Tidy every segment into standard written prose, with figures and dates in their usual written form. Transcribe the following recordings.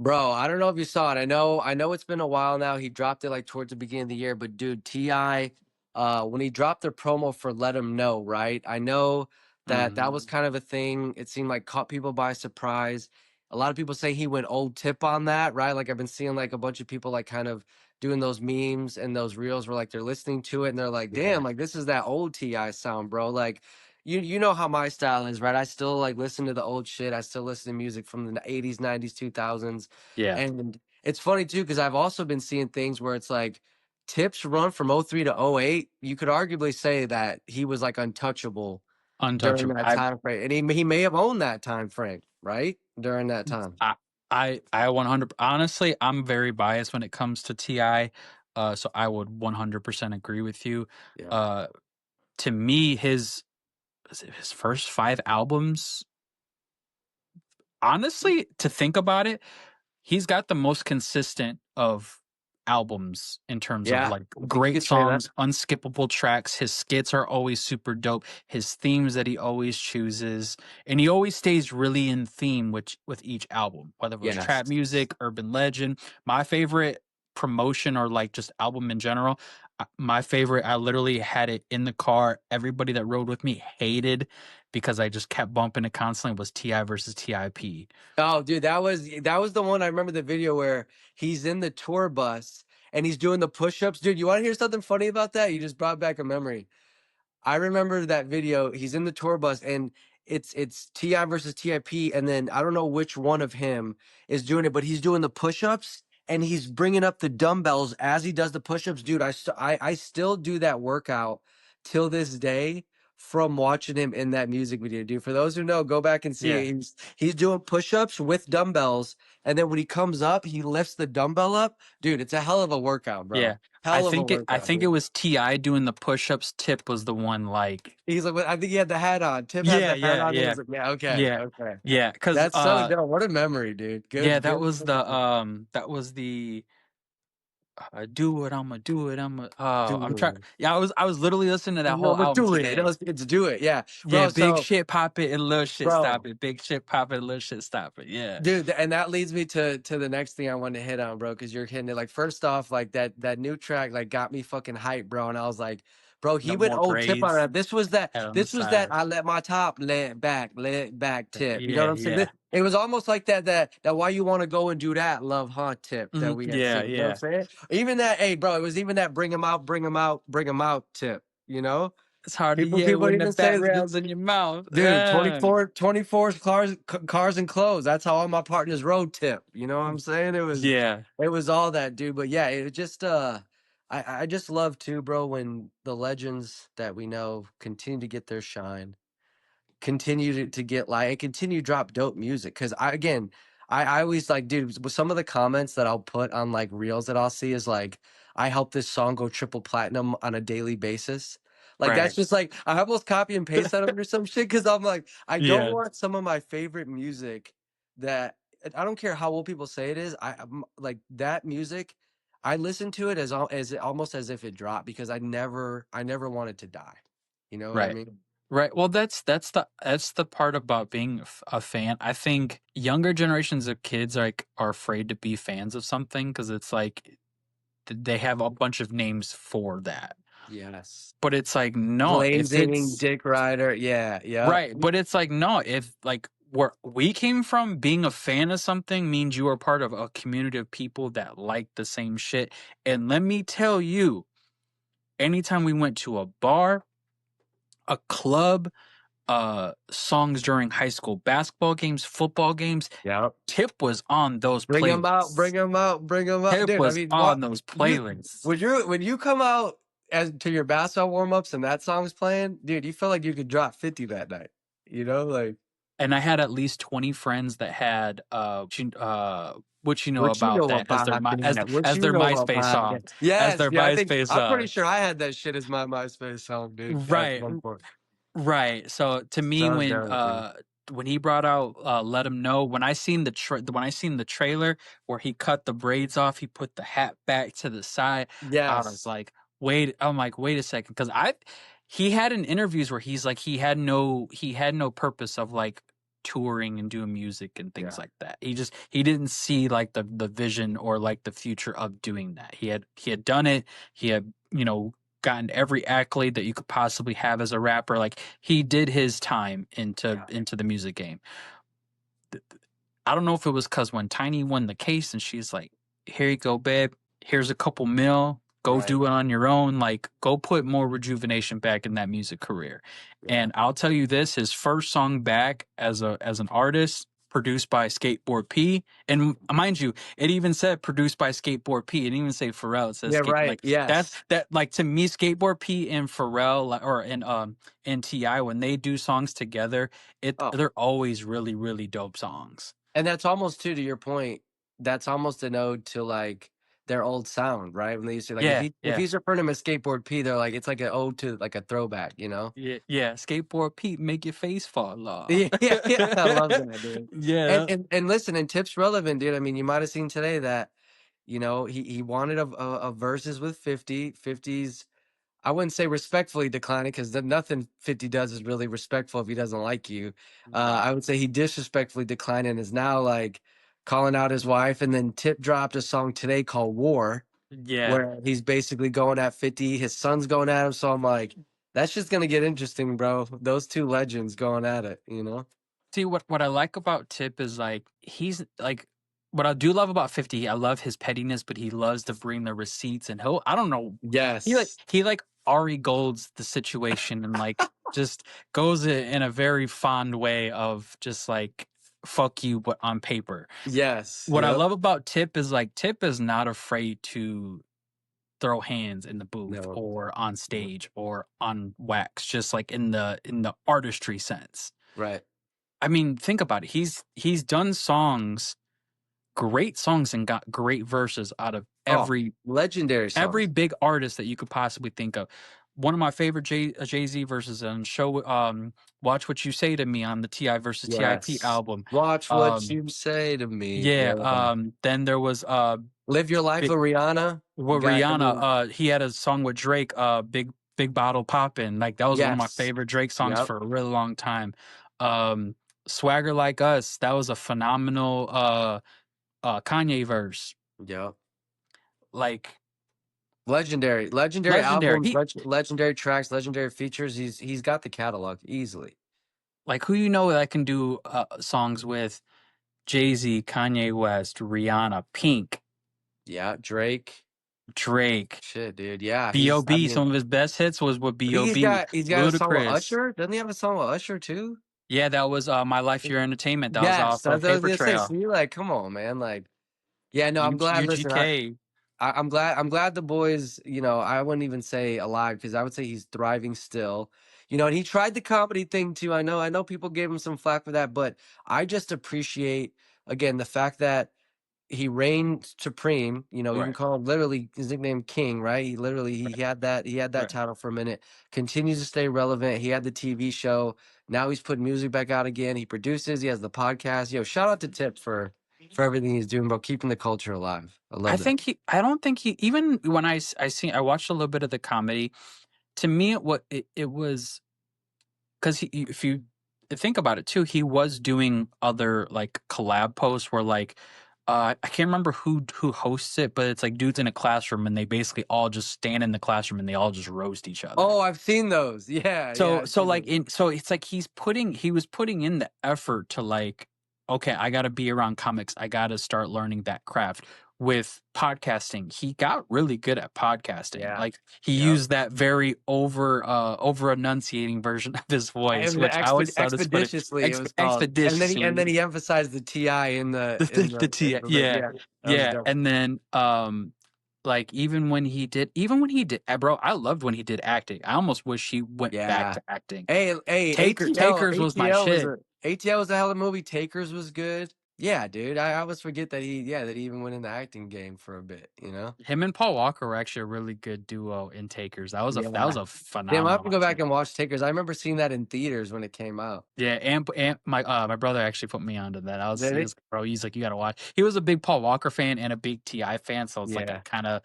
Bro, I don't know if you saw it. I know it's been a while now. He dropped it like towards the beginning of the year, but dude, Ti, when he dropped the promo for "Let Him Know," right? I know that Mm. that was kind of a thing. It seemed like caught people by surprise. A lot of people say he went old tip on that, right? Like I've been seeing like a bunch of people like kind of doing those memes and those reels where like they're listening to it and they're like, Yeah. damn, like this is that old Ti sound, bro. Like you know how my style is, right? I still like listen to the old shit. I still listen to music from the 80s, 90s, 2000s. Yeah. And it's funny too, because I've also been seeing things where it's like Tips run from '03 to '08. You could arguably say that he was like untouchable during Untouchable. that time frame. And he may have owned that time frame, right? During that time. I I 100 honestly, I'm very biased when it comes to Ti. So I would 100% agree with you. Yeah. Uh, to me, his first 5 albums, honestly, to think about it, he's got the most consistent of albums in terms of Yeah. like You great could say that. songs, unskippable tracks. His skits are always super dope. His themes that he always chooses, and he always stays really in theme with each album, whether it was trap Yes. music, urban legend. My favorite promotion or like just album in general. My favorite, I literally had it in the car. Everybody that rode with me hated because I just kept bumping it constantly was Ti versus Tip. Oh, dude, that was the one. I remember the video where he's in the tour bus and he's doing the push-ups. Dude, you want to hear something funny about that? You just brought back a memory. I remember that video. He's in the tour bus and it's Ti versus Tip, and then I don't know which one of him is doing it, but he's doing the push-ups and he's bringing up the dumbbells as he does the push-ups. Dude, I still do that workout till this day from watching him in that music video. Dude, for those who know, go back and see Yeah. it. He's doing push-ups with dumbbells, and then when he comes up, he lifts the dumbbell up. Dude, it's a hell of a workout, Yeah. bro. I Hell of a think workout, it dude. was Ti doing the push-ups. Tip was the one like He's like, "Well, I think he had the hat on. Tip had yeah, the hat yeah, on. He yeah. was like, yeah, okay, Yeah. okay. Yeah, cuz That's so dope. What a memory, dude. yeah, Good, that good. was the do what I'ma do it. I'm trying Do yeah, I was literally listening to it. that No, whole but album do it. today. It's do it. Yeah, Yeah, bro. big So, shit pop it and little shit stop bro, it. Big shit pop it, little shit stop it. Yeah. dude, and that leads me to the next thing I wanted to hit on, bro, because you're hitting it. Like, first off, like that new track, like, got me fucking hyped, bro. And I was like, bro, he No went more old tip on braids. that. This was that. Head on the This was that. side. I let my top let back tip. You know what Yeah, I'm saying? yeah. It was almost like that. Why you want to go and do that, love, huh? Tip that Mhm, we had yeah, seen. You know what I'm yeah. saying? Even that. Hey, bro, it was even that. Bring him out. Bring him out. Bring him out. Tip. You know. It's hard to People when the even say bat that. spins in your mouth. Dude, 24 cars and clothes. That's how all my partners road tip. You know what I'm saying? Yeah. It was all that, dude. But yeah, it just I just love too, bro, when the legends that we know continue to get their shine, continue to get like and continue to drop dope music. Cause I always like, dude, with some of the comments that I'll put on like reels that I'll see is like, I help this song go triple platinum on a daily basis. Like that's Right. just like I almost copy and paste that under some shit because I'm like, I don't Yeah. want some of my favorite music that I don't care how old people say it is. Like that music. I listen to it as almost as if it dropped because I never wanted to die. You know what I Right. mean? Right. Well, that's the part about being a fan. I think younger generations of kids are afraid to be fans of something because it's like they have a bunch of names for that. Yes. But it's like no, if Blazing it's Dick Rider. Yeah, yep. right, but it's like no, if like where we came from, being a fan of something means you are part of a community of people that like the same shit. And let me tell you, anytime we went to a bar, a club, songs during high school basketball games, football games, Yep. Tip was on those Bring him out, bring playlists. him out, bring him out. Tip Dude, I was mean, on what those you playlists. when you come out as to your basketball warm-ups and that song's playing, dude, you feel like you could drop 50 that night. You know, like And I had at least 20 friends that had what you know what you about know that as about that? What as you their know MySpace about song. that? As Yes, their yeah, MySpace I'm pretty song. sure I had that shit as my MySpace song, dude, at Right. one point. Right. So to me So dope, dude. when he brought out Let Him Know, when I seen when I seen the trailer where he cut the braids off, he put the hat back to the side, I was Yes. like, wait a second. He had in interviews where he's like he had no purpose of like touring and doing music and things Yeah. like that. He didn't see like the vision or like the future of doing that. He had done it. He had, gotten every accolade that you could possibly have as a rapper. Like he did his time Yeah. into the music game. I don't know if it was because when Tiny won the case and she's like, here you go, babe. Here's a couple mil. Go Right. do it on your own. Like, go put more rejuvenation back in that music career. Yeah. And I'll tell you this: his first song back as an artist, produced by Skateboard P, and mind you, it even said produced by Skateboard P. It didn't even say Pharrell. It says Yeah. skate. Right. Like Yes. that. Like to me, Skateboard P and Pharrell, or and Ti, when they do songs together, Oh, they're always really really dope songs. and that's almost too, to your point, that's almost an ode to like their old sound, right? When they used to like Yeah, if yeah. he's referring to him as Skateboard P, they're like it's like an ode to like a throwback, you know? Yeah, yeah. Skateboard Pete, make your face fall off. Yeah, yeah, I love that, dude. And Yeah, and listen, and Tip's relevant, dude. I mean, you might have seen today that he wanted a verses with 50. 50's, I wouldn't say respectfully declining because nothing 50 does is really respectful if he doesn't like you. right. I would say he disrespectfully declined and is now like calling out his wife. And then Tip dropped a song today called War, Yeah. where he's basically going at 50. His son's going at him. So I'm like, that's just gonna get interesting, bro. Those two legends going at it, you know? See what I like about Tip is like he's like what I do love about 50, I love his pettiness, but he loves to bring the receipts and I don't know, Yes. he like Ari Golds the situation and like just goes in a very fond way of just like fuck you but on paper. Yes. What I Yep. love about Tip is like Tip is not afraid to throw hands in the booth No. or on No. stage or on wax, just like in the artistry sense. Right. I mean, think about it. He's done songs, great songs, and got great verses out of Oh, every legendary songs. big artist that you could possibly think of. One of my favorite Jay Z verses on show, "Watch What You Say to Me" on the Ti versus Tip Yes. album. Watch what you say to me. Yeah. Yeah. Then there was Live Your Life with Rihanna. You with got, I Rihanna, mean, he had a song with Drake, Big Bottle Poppin'. Like that was one of my yes. favorite Drake songs Yep. for a really long time. Swagger Like Us, that was a phenomenal Kanye verse. Yep. Like Legendary. Legendary legendary. albums, legendary tracks, legendary features. He's got the catalog easily. Like who that can do songs with Jay-Z, Kanye West, Rihanna, Pink, Yeah, Drake. Drake, Shit, dude. Yeah, I B.O.B. mean, Some of his best hits was with I think B.O.B. he's got a song with Ludacris. Usher. Doesn't he have a song with Usher too? Yeah, that was My Life Your Entertainment. That was Yes, off of that's what I was Paper gonna say. Trail. See, like, come on, man. Like, yeah, no, I'm glad. Listen, UGK. I'm glad the boys, I wouldn't even say alive because I would say he's thriving still. And he tried the comedy thing too. I know people gave him some flack for that, but I just appreciate again the fact that he reigned supreme. You can Right. call him literally his nickname King, right? He had that Right. title for a minute. Continues to stay relevant. He had the TV show. Now he's putting music back out again. He produces. He has the podcast. Shout out to Tip for everything he's doing, bro. Keeping the culture alive. I love that. I don't think he, even when I watched a little bit of the comedy, to me, it was, because if you think about it too, he was doing other like collab posts where like, I can't remember who hosts it, but it's like dudes in a classroom and they basically all just stand in the classroom and they all just roast each other. Oh, I've seen those. Yeah, yeah. I've So seen like those. so it's like he was putting in the effort to like, okay, I got to be around comics. I got to start learning that craft. With podcasting, he got really good at podcasting. Yeah. Like he Yep. used that very over enunciating version of his voice, And which I always thought was funny. expeditiously it was called. Expeditiously. And then he emphasized the TI in the The T, yeah, yeah. That was yeah, dope. and then like even when he did, bro, I loved when he did acting. I almost wish he went back Yeah. to acting. Hey, Takers was my shit. ATL was a hell of a movie. Takers was good. Yeah, dude. I always forget that he even went in the acting game for a bit, Him and Paul Walker were actually a really good duo in Takers. That was a Yeah. that was a Damn, I have to phenomenal go back acting. and watch Takers. I remember seeing that in theaters when it came out. Yeah, and my brother actually put me onto that. Did he? Bro, he's like, you gotta watch. He was a big Paul Walker fan and a big Ti fan, so it's like I Yeah. kind of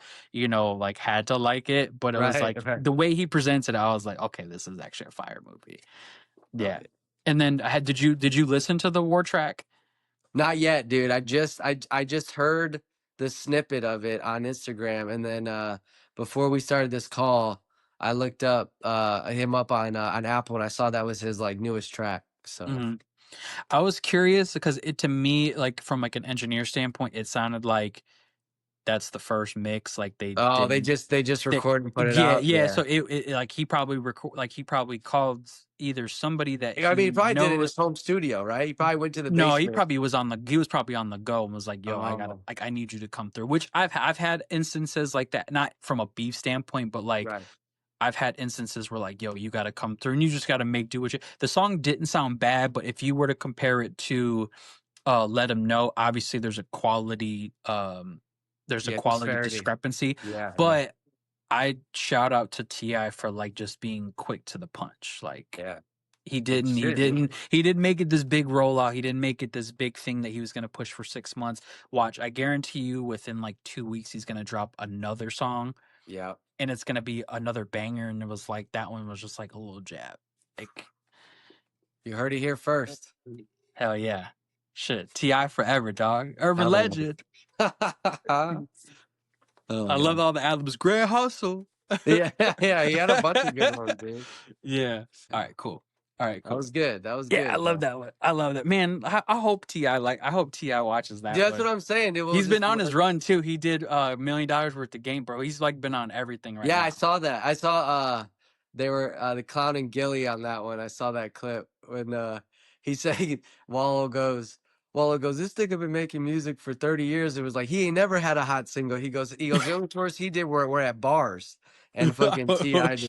like had to like it, but it was Right, like right. the way he presents it, I was like, okay, this is actually a fire movie. Yeah. And then did you listen to the war track? Not yet, dude. I just heard the snippet of it on Instagram, and then before we started this call, I looked up him up on Apple, and I saw that was his like newest track. So Mhm. I was curious because it to me, like from like an engineer standpoint, it sounded like that's the first mix. Like they oh, didn't. they just They, recorded and put it yeah, out. yeah. Yeah. So like he probably he probably called either somebody that I mean, he he probably did it in his knows. home studio, right? He probably went to the No, he basement. probably was probably on the go and was like, "Yo, I gotta Oh, like I need you to come through." Which I've had instances like that, not from a beef standpoint, but like right. I've had instances where like, "Yo, you gotta come through," and you just gotta make do with it. The song didn't sound bad, but if you were to compare it to Let 'Em Know, obviously there's a Yeah, quality disparity. discrepancy, Yeah, yeah, but I shout out to Ti for like just being quick to the punch. Like yeah. he Good didn't he shit, dude. didn't he didn't make it this big rollout. He didn't make it this big thing that he was gonna push for 6 months. Watch, I guarantee you within like 2 weeks he's gonna drop another song Yeah. and it's gonna be another banger. And it was like that one was just like a little jab. Like You heard it here first. hell yeah. Shit. Ti forever, dog. Urban Hell legend. yeah. Oh I love man. all the albums. Grand Hustle. Yeah, yeah, he had a bunch of good ones, dude. Yeah. All Yeah. right, cool. All right, That cool. was good. That was Yeah, I good, love bro. that one. I love that. Man, I hope Ti watches that Yeah, that's one. what I'm saying. It will He's been just on his work. run too. He did $1 million worth of game, bro. He's like been on everything right Yeah, I now. saw that. I saw they were the clown and Gilly on that one. I saw that clip when he said Wallow goes, this nigga been making music for 30 years. It was like he ain't never had a hot single. He goes, the only tours he did were at bars. And fucking Oh, T.I.